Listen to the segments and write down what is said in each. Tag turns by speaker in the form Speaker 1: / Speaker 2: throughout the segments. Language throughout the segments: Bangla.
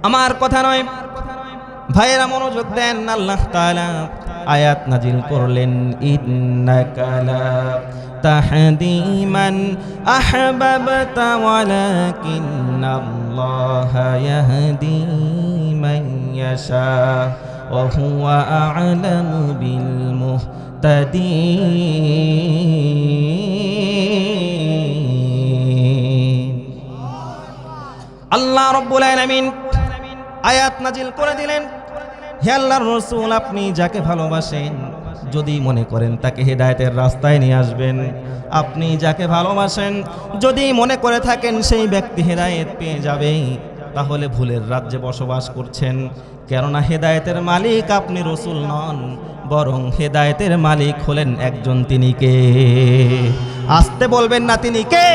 Speaker 1: আমার কথা নয়, ভাইয়েরা মনোযোগ দেন। আল্লাহ তাআলা আয়াত নাজিল করলেন, ইন্নাকা লা তাহদি মান আহবাবতা ওয়ালাকিন্নাল্লাহা ইয়াহদি মান ইয়াশা ওয়া হুয়া আ'লামু বিল মুহতাদিন। আল্লাহ রাব্বুল আলামিন আয়াত নাজিল করে দিলেন, হে আল্লাহর রাসূল, আপনি যাকে ভালোবাসেন যদি মনে করেন তাকে হেদায়েতের রাস্তায় নিয়ে আসবেন, আপনি যাকে ভালোবাসেন যদি মনে করে থাকেন সেই ব্যক্তি হেদায়েত পেয়ে যাবে, তাহলে ভুলের রাজ্যে বসবাস করছেন। কেননা হেদায়েতের মালিক আপনি রাসূল নন, বরং হেদায়েতের মালিক হলেন একজন, তিনি কে? আসতে বলবেন না, তিনি কে?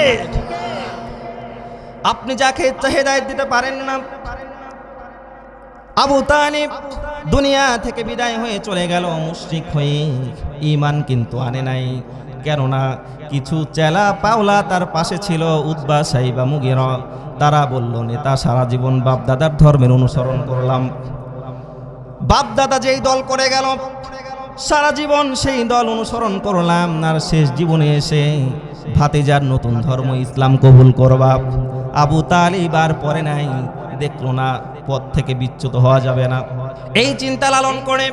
Speaker 1: আপনি যাকে ইচ্ছা হেদায়েত দিতে পারেন না। আবু তালিব দুনিয়া থেকে বিদায় হয়ে চলে গেল মুশরিক হয়ে, ঈমান কিন্তু আনে নাই। কেননা কিছু চেলা পাওলা তার পাশে ছিল, উতবা, সাইবা, মুগীরা। তারা বলল, নেতা সারা জীবন বাপদাদার ধর্মের অনুসরণ করলাম, বাপদাদা যেই দল করে গেল সারা জীবন সেই দল অনুসরণ করলাম, আর শেষ জীবনে এসে ভাতিজার নতুন ধর্ম ইসলাম কবুল করবা। আবু তালিব আর পরে নাই, দেখলো না পথ থেকে বিচ্যুত হওয়া যাবে না, এই চিন্তা লালন করে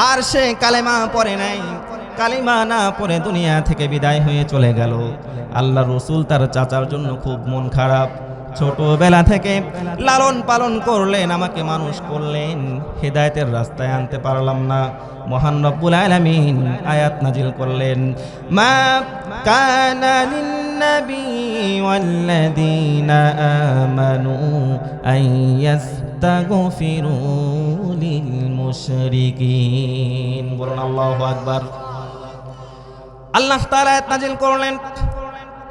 Speaker 1: আর সে কালেমা পড়ে নাই। কালিমা না পড়ে দুনিয়া থেকে বিদায় হয়ে চলে গেল। আল্লাহ রাসূল তার চাচার জন্য খুব মন খারাপ। ছোটবেলা থেকে লালন পালন করলেন, আমাকে মানুষ করলেন, হেদায়েতের রাস্তায় আনতে পারলাম না। মহান রব্বুল আলামিন আয়াত নাজিল করলেন, মা কানা লিন-নবী ওয়াল্লাযীনা আমানু আন ইস্তাগফিরু লিল মুশরিকিন। বলুন আল্লাহু আকবার। আল্লাহ তাআলা আয়াত নাজিল করলেন,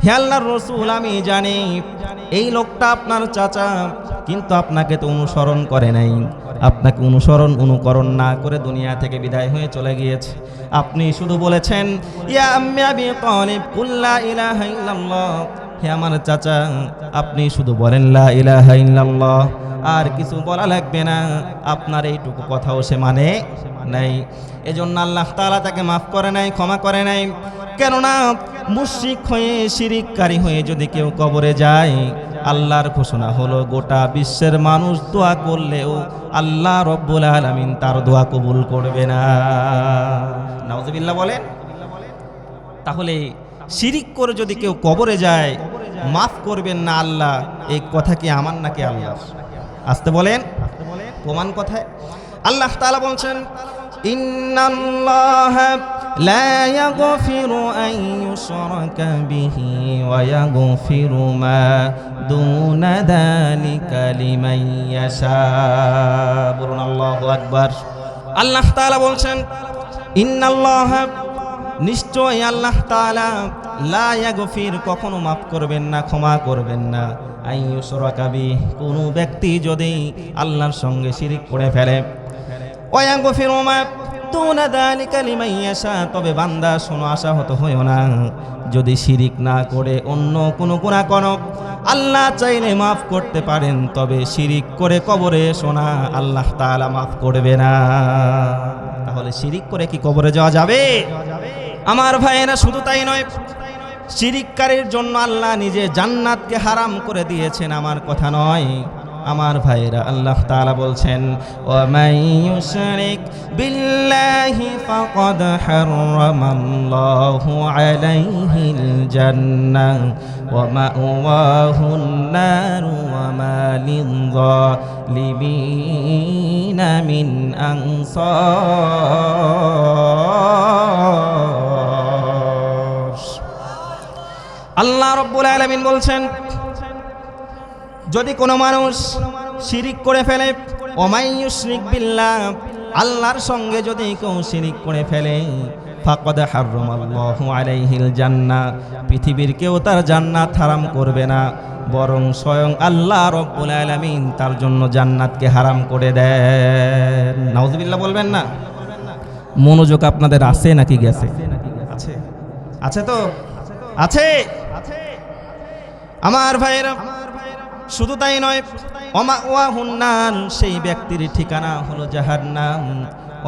Speaker 1: হে আল্লাহর রাসূল, আমি জানি এই লোকটা আপনার চাচা, কিন্তু আপনাকে তো অনুসরণ করে নাই, আপনাকে অনুকরণ না করে দুনিয়া থেকে বিদায় হয়ে চলে গিয়েছে। আপনি শুধু বলেছেন, ইয়া আম্মি আবি তালিব কুল লা ইলাহা ইল্লাল্লাহ। হে আমার চাচা, আপনি শুধু বলেন লা ইলাহা ইল্লাল্লাহ, আর কিছু বলা লাগবে না। আপনার এইটুকু কথাও সে মানে নাই, এজন্য আল্লাহ তাআলা তাকে মাফ করে নাই, ক্ষমা করে নাই। কেননা মুশরিক হয়ে, শিরিককারী হয়ে যদি কেউ কবরে যায়, আল্লাহর ঘোষণা হলো গোটা বিশ্বের মানুষ দোয়া করলেও আল্লাহ রব্বুল আলামিন তার দোয়া কবুল করবে না। নাউজুবিল্লাহ বলেন। তাহলে শিরিক করে যদি কেউ কবরে যায়, মাফ করবেন না আল্লাহ, এই কথা কি আমার নাকি আল্লাহর? আসতে বলেন, প্রমাণ কথায় আল্লাহ তাআলা বলছেন, ইন্নাল্লাহা লা ইয়াগফিরু আন ইউশরাকা বিহি ওয়া ইয়াগফিরু মা দুনা যালিকা লিমান ইয়াশা। বলুন আল্লাহু আকবার। আল্লাহ তাআলা বলছেন, ইন্নাল্লাহা, নিশ্চয় আল্লাহ তাআলা, লা ইয়াগফির, কখনো মাফ করবেন না, ক্ষমা করবেন না, আন ইউশরাকা বিহি, কোনো ব্যক্তি যদি আল্লাহর সঙ্গে শিরিক করে ফেলে, ওয়া ইয়াগফিরু মা দুনা যালিকা লিমান ইয়াশা। তবে বান্দা শোনো, আশাহত হইও না, যদি শিরিক না করে অন্য কোনো গুনাহ করো, আল্লাহ চাইলে মাফ করতে পারেন, তবে শিরিক করে কবরে শোনা আল্লাহ তাআলা মাফ করবে না। তাহলে শিরিক করে কি কবরে যাওয়া যাবে? আমার ভাইয়েরা, শুধু তাই নয়, শিরিককারীর জন্য আল্লাহ নিজে জান্নাতকে হারাম করে দিয়েছেন, আমার কথা নয়। আমার ভাইয়েরা, আল্লাহ তাআলা বলছেন, ওয়া মান ইউশরিক বিল্লাহি ফাকাদ হারামাল্লাহু আলাইহিল জান্নাহ ওয়া মাওয়াহুন নার ওয়া মা লিয-যালিমিনা মিন আনসার। আল্লাহ রাব্বুল আলামিন বলছেন, যদি কোনো মানুষ শিরিক করে ফেলে, ওমাই ইউশরিক বিল্লাহ, আল্লাহর সঙ্গে যদি কেউ শিরিক করে ফেলে, ফাকাদ হারামাল্লাহু আলাইহিল জান্নাহ, পৃথিবীর কেউ তার জান্নাত হারাম করবে না, বরং স্বয়ং আল্লাহ রাব্বুল আলামিন তার জন্য জান্নাতকে হারাম করে দেন। নাউজুবিল্লাহ বলবেন না? মনোযোগ আপনাদের আছে নাকি গেছে? আছে, আছে তো আছে। আমার ভাইয়েরা, শুধু তাই নয়, ওয়ামাওয়াহুন নার, সেই ব্যক্তির ঠিকানা হলো জাহান্নাম।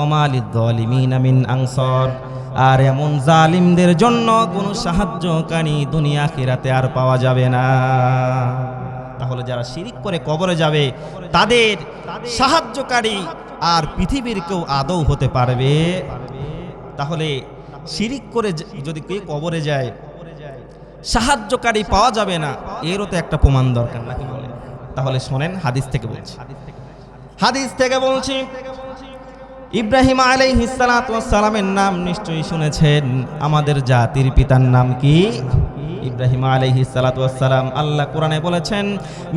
Speaker 1: ওমা লিয-যালিমিনা মিন আনসার, আর এমন জালিমদের জন্য কোনো সাহায্যকারী দুনিয়া আখিরাতে আর পাওয়া যাবে না। তাহলে যারা শিরিক করে কবরে যাবে তাদের সাহায্যকারী আর পৃথিবীর কেউ আদৌ হতে পারবে? তাহলে শিরিক করে যদি কেউ কবরে যায় সাহায্যকারী পাওয়া যাবে না, এরও তো একটা প্রমাণ দরকার নাকি বলেন? তাহলে শোনেন, হাদিস থেকে বলছি, ইব্রাহিম আলাইহিস সালাতু ওয়াস সালামের নাম নিশ্চয়ই শুনেছেন। আমাদের জাতির পিতার নাম কি? ইব্রাহিম আলাইহিস সালাতু ওয়াস সালাম। আল্লাহ কোরআনে বলেছেন,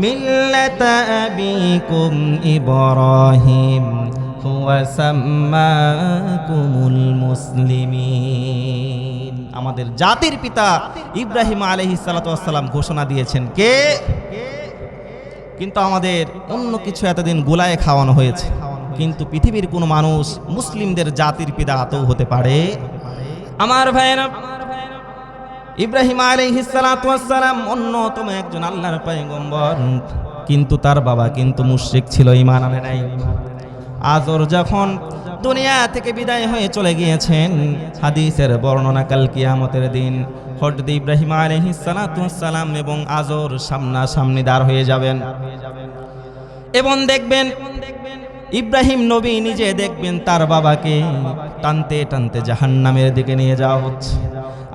Speaker 1: মিল্লাতা আবিকুম ইব্রাহিম হুয়া সাম্মাকুমুল মুসলিমিন। আমাদের জাতির পিতা ইব্রাহিম আলাইহিস সালাতু ওয়াস সালাম ঘোষণা দিয়েছেন কে? কিন্তু আমাদের অন্য কিছু এতদিন গোলায় খাওয়ানো হয়েছে, কিন্তু পৃথিবীর কোনো মানুষ মুসলিমদের জাতির পিতা আদৌ হতে পারে? আমার ভাইয়েরা, ইব্রাহিম আলাইহিস সালাতু ওয়াস সালাম অন্যতম একজন আল্লাহর পয়গম্বর, কিন্তু তার বাবা কিন্তু মুশরিক ছিল, ঈমান আনে নাই। আজর যখন দুনিয়া থেকে বিদায় হয়ে চলে গিয়েছেন, হাদিসের বর্ণনা কাল কিয়ামতের দিন হযরত ইব্রাহিম আলাইহিস সালাতু ওয়াস সালাম এবং আজর সামনাসামনি দাঁড় হয়ে যাবেন এবং দেখবেন ইব্রাহিম নবী নিজে দেখবেন তার বাবাকে টানতে টানতে জাহান্নামের দিকে নিয়ে যাওয়া হচ্ছে।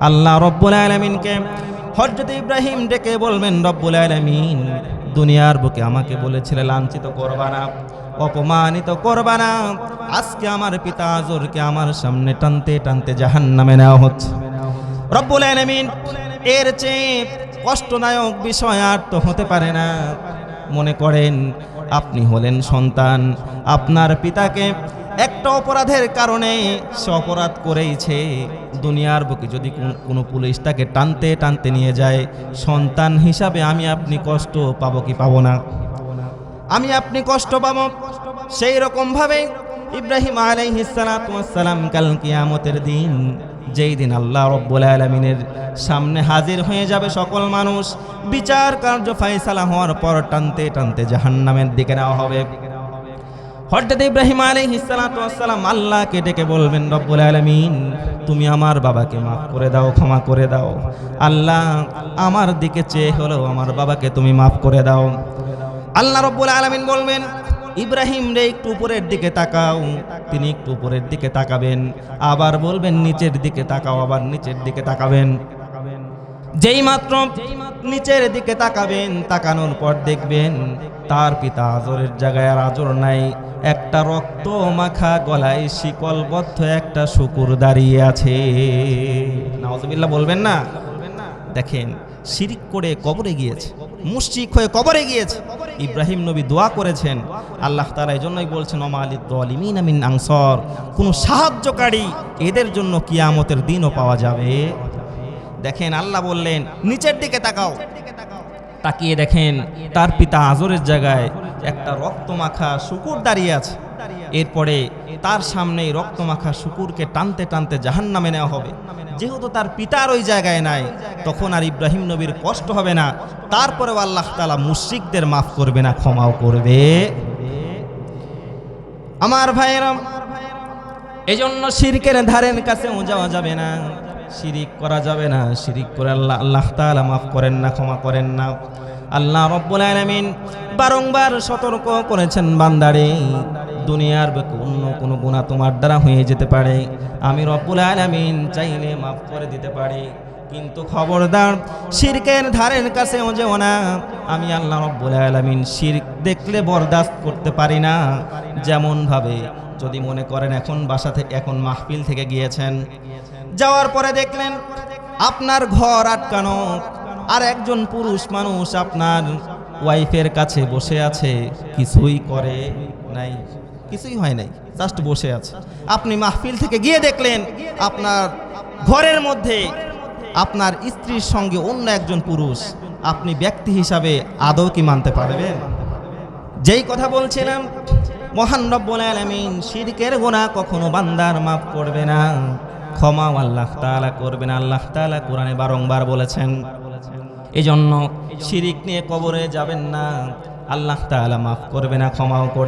Speaker 1: আল্লাহ রব্বুল আলামিনকে হযরত ইব্রাহিম ডেকে বলবেন, রব্বুল আলামিন, দুনিয়ার বুকে আমাকে বলেছিলে লাঞ্ছিত করবা না, অপমানিত করবা না, আজকে আমার পিতা আজরকে আমার সামনে টানতে টানতে জাহান্নামে নেওয়া হচ্ছে। রব্বুল আলামিন, এর চেয়ে কষ্টদায়ক বিষয় আর তো হতে পারে না। মনে করেন আপনি হলেন সন্তান, আপনার পিতাকে একটা অপরাধের কারণে সে অপরাধ করেইছে, দুনিয়ার বুকে যদি কোনো পুলিশ তাকে টানতে টানতে নিয়ে যায়, সন্তান হিসাবে আমি আপনি কষ্ট পাবো কি পাবো না? আমি আপনি কষ্ট পাবো। সেই রকম ভাবে ইব্রাহিম আলাইহিস সালাতু ওয়াস সালাম কাল কিয়ামতের দিন, যেই দিন আল্লাহ রব্বুল আলামিনের সামনে হাজির হয়ে যাবে সকল মানুষ, বিচার কার্য ফয়সালা হওয়ার পর টানতে টানতে জাহান্নামের দিকে নেওয়া হবে। হযরত ইব্রাহিম আলাইহিস সালাতু ওয়াস সালাম আল্লাহকে ডেকে বলবেন, রব্বুল আলামিন, তুমি আমার বাবাকে মাফ করে দাও, ক্ষমা করে দাও। আল্লাহ, আমার দিকে চেয়ে হলেও আমার বাবাকে তুমি মাফ করে দাও। আল্লাহ রব্বুল আলামিন বলবেন, ইব্রাহিম রে একটু উপরের দিকে তাকাও। তিনি একটু উপরের দিকে তাকাবেন, আবার বলবেন নিচের দিকে তাকাও, আবার নিচের দিকে তাকাবেন। যেই মাত্র নিচের দিকে তাকাবেন, তাকানোর পর দেখবেন তার পিতা আজরের জায়গায় আর আজর নাই, একটা রক্ত মাখা গলায় শিকলবদ্ধ একটা শূকর দাঁড়িয়ে আছে। নাউজুবিল্লাহ বলবেন না? দেখেন, শিরিক করে কবরে গিয়েছে, মুশরিক হয়ে কবরে গিয়েছে। ইব্রাহিম নবী দোয়া করেছেন, আল্লাহ তাআলা এই জন্যই বলছেন, ওমা লিয-যালিমিনা মিন আনসার, কোনো সাহায্যকারী এদের জন্য কিয়ামতের দিনও পাওয়া যাবে। দেখেন, আল্লাহ বললেন নিচের দিকে তাকাও, তাকিয়ে দেখেন তার পিতা আজরের জায়গায় একটা রক্তমাখা শূকর দাঁড়িয়ে আছে। এরপরে তার সামনেই রক্তমাখা শূকরকে টানতে টানতে জাহান্নামে নেওয়া হবে। যেহেতু তার পিতার ওই জায়গায় নাই, তখন আর ইব্রাহিম নবীর কষ্ট হবে না। তারপরেও আল্লাহ তাআলা মুশরিকদের মাফ করবে না, ক্ষমাও করবে। আমার ভাইয়েরা, এজন্য শিরকের ধারের কাছেও যাওয়া যাবে না, শিরিক করা যাবে না। শিরিক করে আল্লাহ তাআলা মাফ করেন না, ক্ষমা করেন না। আল্লাহ রব্বুল আলামিন বারংবার সতর্ক করেছেন, বান্দারে, দুনিয়ার বুকে অন্য কোনো গুনাহ তোমার দ্বারা হয়ে যেতে পারে, আমি রব্বুল আলামিন চাইলে মাফ করে দিতে পারি, কিন্তু খবরদার শিরকের ধারের কাছেও যেও না। আমি আল্লাহ রব্বুল আলামিন শিরক দেখলে বরদাস্ত করতে পারি না। যেমন ভাবে যদি মনে করেন এখন মাহফিল থেকে গিয়েছেন, যাওয়ার পরে দেখলেন আপনার ঘর আটকানো, আর একজন পুরুষ মানুষ আপনার ওয়াইফের কাছে বসে আছে, কিছুই করে নাই, কিছুই হয় নাই, জাস্ট বসে আছে। আপনি মাহফিল থেকে গিয়ে দেখলেন আপনার ঘরের মধ্যে আপনার স্ত্রীর সঙ্গে অন্য একজন পুরুষ, আপনি ব্যক্তি হিসাবে আদৌ কি মানতে পারবেন? যেই কথা বলছিলাম, মহান রব্বুল আলামিন শিরকের গুনাহ কখনো বান্দার মাফ করবে না, ক্ষমাও আল্লাহ তাআলা করবে না। আল্লাহ তাআলা কোরআনে বারংবার বলেছেন। এজন্য শিরিক নিয়ে কবরে যাবেন না, আল্লাহ তাআলা মাফ করবে না, ক্ষমাও করবে